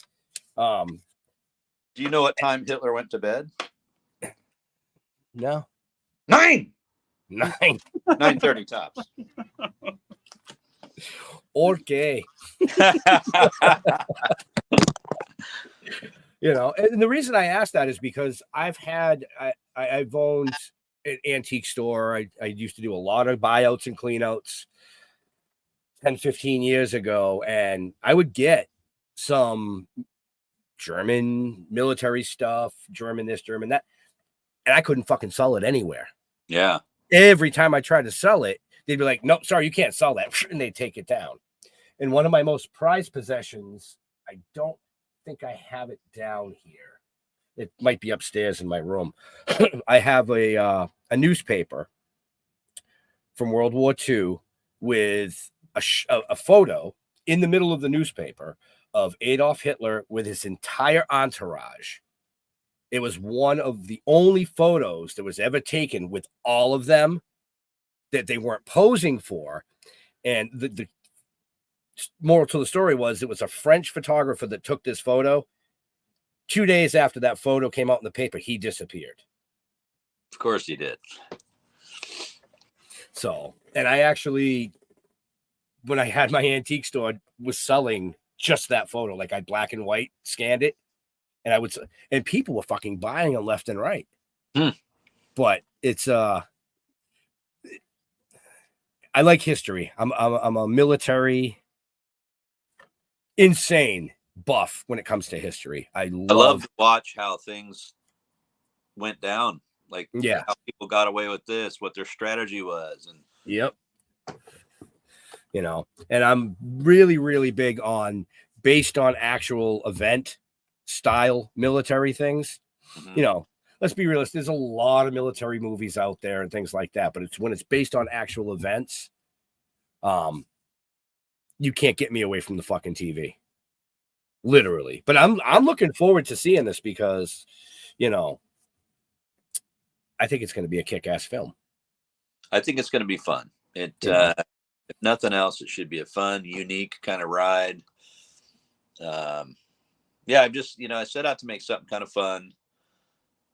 Do you know what time Hitler went to bed? No. 9. 9:30 tops. Okay. You know, and the reason I asked that is because I've owned an antique store. I used to do a lot of buyouts and cleanouts 10, 15 years ago, and I would get some German military stuff, German this, German that, and I couldn't fucking sell it anywhere. Yeah. Every time I tried to sell it, they'd be like, "Nope, sorry, you can't sell that," and they'd take it down. And one of my most prized possessions, I don't think I have it down here. It might be upstairs in my room. I have a newspaper from World War II with a photo in the middle of the newspaper of Adolf Hitler with his entire entourage. It was one of the only photos that was ever taken with all of them that they weren't posing for. And the moral to the story was it was a French photographer that took this photo. 2 days after that photo came out in the paper, he disappeared. Of course he did. So, and I actually, when I had my antique store, was selling just that photo. Like I black and white scanned it, and and people were fucking buying them left and right. But it's I like history. I'm a military insane buff when it comes to history. I love to watch how things went down. Like how people got away with this, what their strategy was. And yep. You know, and I'm really, really big on based on actual event style military things. You know, let's be realistic. There's a lot of military movies out there and things like that, but it's when it's based on actual events. You can't get me away from the fucking TV, literally. But I'm looking forward to seeing this because, you know, I think it's going to be a kick-ass film. I think it's going to be fun. If nothing else, it should be a fun, unique kind of ride. I'm just, I set out to make something kind of fun.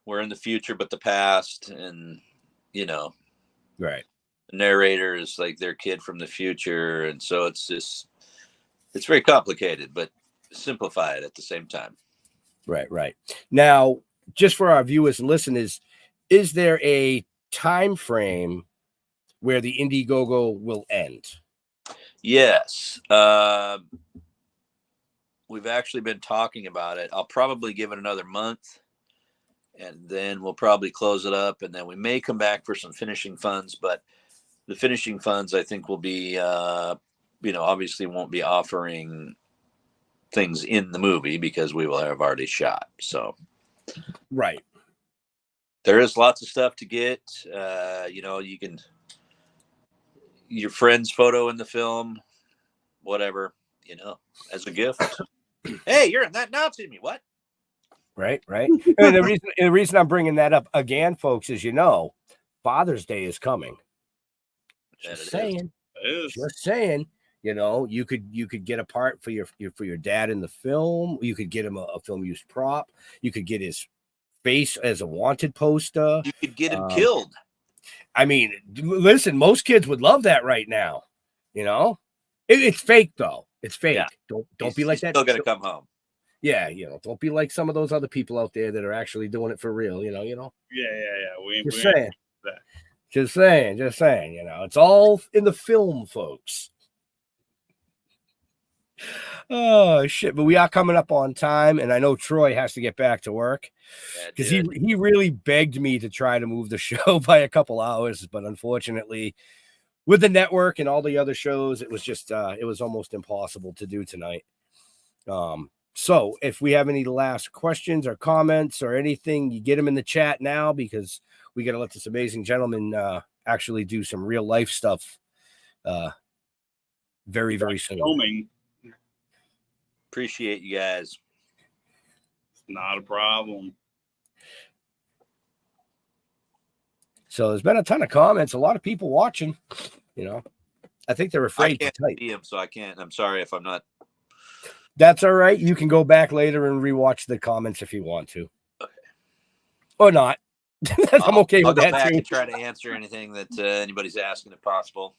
We're in the future, but the past, and right. The narrator is like their kid from the future, and so it's very complicated, but simplified at the same time. Right. Now, just for our viewers and listeners, is there a time frame where the Indiegogo will end? Yes. We've actually been talking about it. I'll probably give it another month, and then we'll probably close it up, and then we may come back for some finishing funds, but the finishing funds, I think, will be, obviously won't be offering things in the movie because we will have already shot. So, right. There is lots of stuff to get. You can, your friend's photo in the film, whatever, as a gift. Hey, you're in that now to me. What? Right. And the reason I'm bringing that up again, folks, is Father's Day is coming. Just saying. You could get a part for your dad in the film. You could get him a film use prop. You could get his face as a wanted poster. You could get him killed. I mean, listen, most kids would love that right now. It's fake though. It's fake. Yeah. Don't be like that. Still gonna come home. Yeah, don't be like some of those other people out there that are actually doing it for real. Yeah. Just saying. It's all in the film, folks. Oh shit! But we are coming up on time, and I know Troy has to get back to work because he really begged me to try to move the show by a couple hours, but unfortunately, with the network and all the other shows, it was just it was almost impossible to do tonight. So if we have any last questions or comments or anything, you get them in the chat now because we got to let this amazing gentleman actually do some real life stuff very, very soon. Filming. Appreciate you guys. It's not a problem. So there's been a ton of comments, a lot of people watching, I think they're I afraid to can't type. see them, so I can't. I'm sorry if I'm not. That's all right. You can go back later and rewatch the comments if you want to. Okay. Or not. I'm okay I'll with go that back too. and try to answer anything that anybody's asking if possible.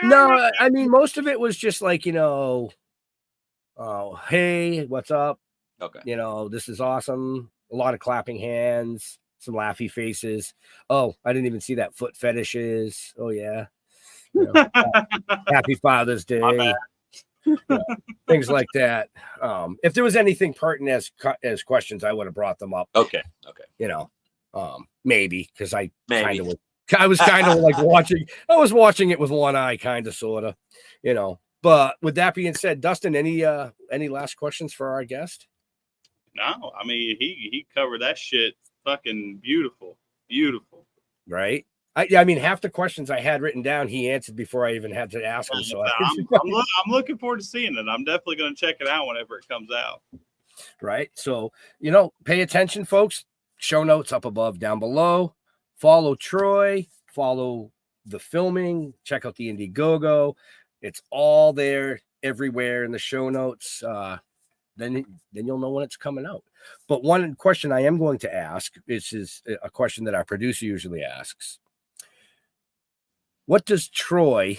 No, I mean, most of it was just like, oh, hey, what's up? Okay. This is awesome. A lot of clapping hands, some laughy faces. Oh, I didn't even see that foot fetishes. Oh, yeah. Happy Father's Day. Things like that. If there was anything pertinent as questions, I would have brought them up. Okay. Maybe because I Maybe. was kind of like watching. I was watching it with one eye, kind of, sort of. But with that being said, Dustin, any last questions for our guest? No, I mean he covered that shit fucking beautiful. Right. I mean, half the questions I had written down, he answered before I even had to ask him. So I'm looking forward to seeing it. I'm definitely going to check it out whenever it comes out. Right. So, pay attention, folks. Show notes up above, down below. Follow Troy. Follow the filming. Check out the Indiegogo. It's all there everywhere in the show notes. Then you'll know when it's coming out. But one question I am going to ask, this is a question that our producer usually asks. What does Troy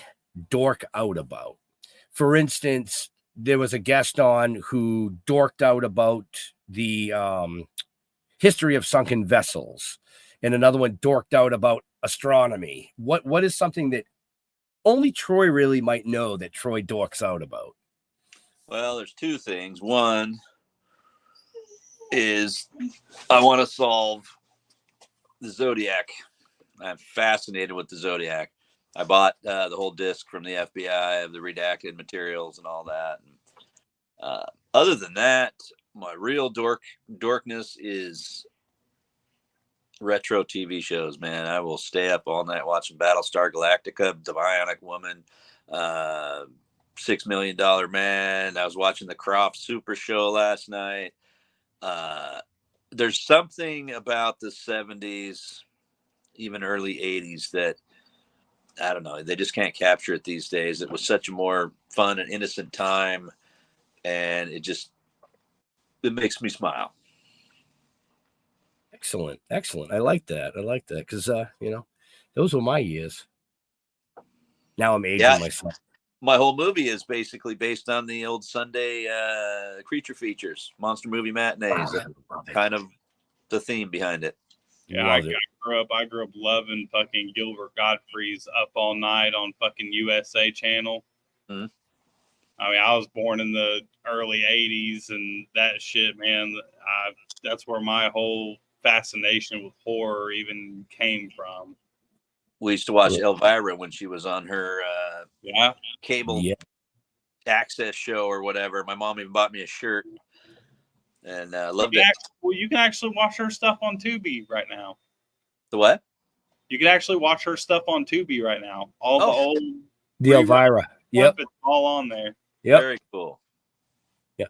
dork out about? For instance, there was a guest on who dorked out about the history of sunken vessels, and another one dorked out about astronomy. What is something that only Troy really might know that Troy dorks out about? Well, there's two things. One is I want to solve the Zodiac. I'm fascinated with the Zodiac. I bought the whole disc from the FBI of the redacted materials and all that. Other than that, my real dorkness is retro TV shows, man. I will stay up all night watching Battlestar Galactica, The Bionic Woman, $6 Million Man. I was watching the Croft Super Show last night. There's something about the 70s, even early 80s that I don't know. They just can't capture it these days. It was such a more fun and innocent time, and it makes me smile. Excellent. I like that because those were my years. Now I'm aging myself. My whole movie is basically based on the old Sunday creature features, monster movie matinees. Kind of the theme behind it. Yeah, I grew up loving fucking Gilbert Gottfried's Up All Night on fucking USA Channel. Mm-hmm. I mean, I was born in the early 80s, and that shit, man, that's where my whole fascination with horror even came from. We used to watch Elvira when she was on her cable access show or whatever. My mom even bought me a shirt. And loved it. You can actually watch her stuff on Tubi right now. The what? You can actually watch her stuff on Tubi right now. All the Elvira. Yep. It's all on there. Yep. Very cool. Yeah.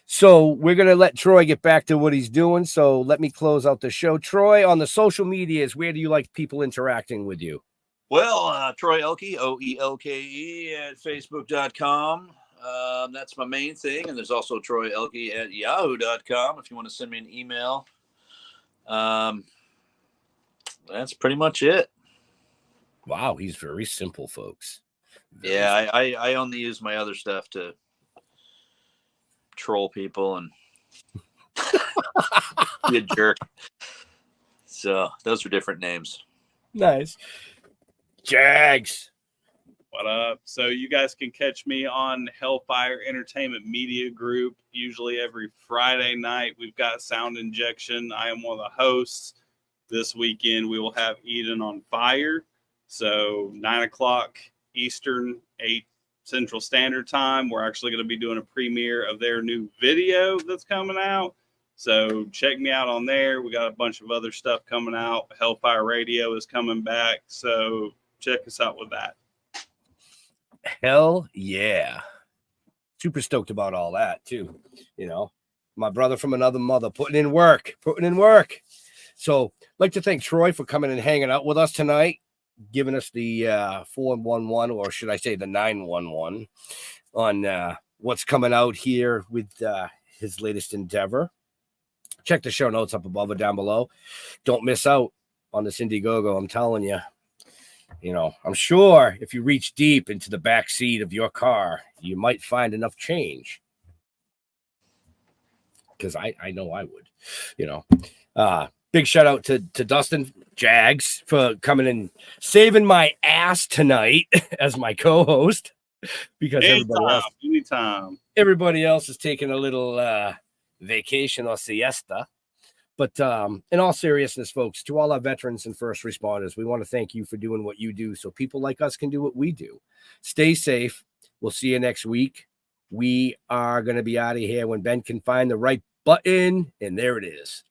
So we're going to let Troy get back to what he's doing. So let me close out the show. Troy, on the social medias, where do you like people interacting with you? Well, Troy Oelke, OELKE at Facebook.com. That's my main thing. And there's also Troy Oelke at yahoo.com if you want to send me an email. That's pretty much it. Wow, he's very simple, folks. I only use my other stuff to troll people and be a jerk. So those are different names. Nice. Jags. What up? So you guys can catch me on Hellfire Entertainment Media Group. Usually every Friday night, we've got Sound Injection. I am one of the hosts. This weekend, we will have Eden on Fire. So 9 o'clock Eastern, 8 Central Standard Time. We're actually going to be doing a premiere of their new video that's coming out. So check me out on there. We got a bunch of other stuff coming out. Hellfire Radio is coming back. So check us out with that. Hell yeah. Super stoked about all that too. My brother from another mother putting in work. So I'd like to thank Troy for coming and hanging out with us tonight. giving us the 411, or should I say the 911, on what's coming out here with his latest endeavor. Check the show notes up above or down below. Don't miss out on this Indiegogo. I'm telling you, I'm sure if you reach deep into the back seat of your car, you might find enough change. Because I know I would, big shout out to Dustin Jags for coming and saving my ass tonight as my co-host, because everybody else is taking a little vacation or siesta. But in all seriousness, folks, to all our veterans and first responders, we want to thank you for doing what you do so people like us can do what we do. Stay safe. We'll see you next week. We are going to be out of here when Ben can find the right button, and there it is.